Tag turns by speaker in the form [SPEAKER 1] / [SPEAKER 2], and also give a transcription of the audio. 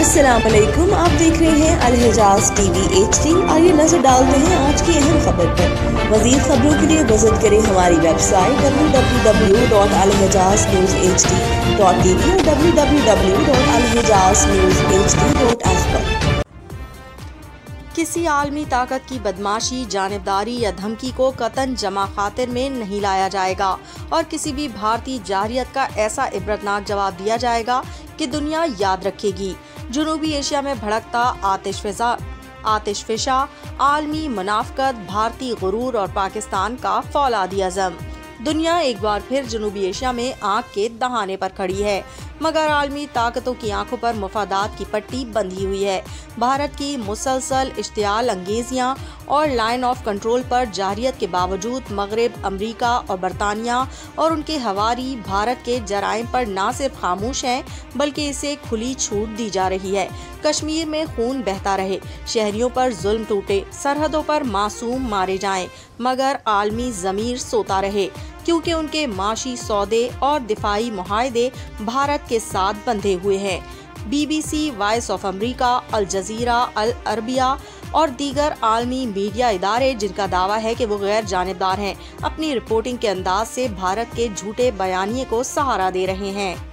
[SPEAKER 1] अस्सलाम वालेकुम, आप देख रहे हैं अल-हिजाज टीवी HD। आइए नजर डालते हैं आज की अहम खबर पर। मज़ीद खबरों के लिए विजिट करें हमारी वेबसाइट www.alhijaznewshd.tv और www.alhijaznewshd.ask पर।
[SPEAKER 2] किसी आलमी ताकत की बदमाशी, जानिबदारी या धमकी को कतन जमा खातिर में नहीं लाया जाएगा और किसी भी भारतीय जारहियत का ऐसा इबरतनाक जवाब दिया जाएगा कि दुनिया याद रखेगी। जनूबी एशिया में भड़कता आतिशफिशा, आलमी मुनाफकत, भारतीय गुरूर और पाकिस्तान का फौलादी अज़म। दुनिया एक बार फिर जनूबी एशिया में आंख के दहाने पर खड़ी है, मगर आलमी ताकतों की आंखों पर मफादात की पट्टी बंधी हुई है। भारत की मुसलसल इश्तियाल अंगेजियां और लाइन ऑफ कंट्रोल पर जारहियत के बावजूद मगरब, अमरीका और बरतानिया और उनके हवारी भारत के जराइम पर न सिर्फ खामोश हैं बल्कि इसे खुली छूट दी जा रही है। कश्मीर में खून बहता रहे, शहरियों पर जुल्म टूटे, सरहदों पर मासूम मारे जाएं, मगर आलमी ज़मीर सोता रहे, क्योंकि उनके माशी सौदे और दिफाई मुआहदे भारत के साथ बंधे हुए हैं। BBC, voice of America, Al Jazeera, Al Arabiya और दीगर आलमी मीडिया इदारे, जिनका दावा है कि वो गैर जानिबदार हैं, अपनी रिपोर्टिंग के अंदाज से भारत के झूठे बयानिए को सहारा दे रहे हैं।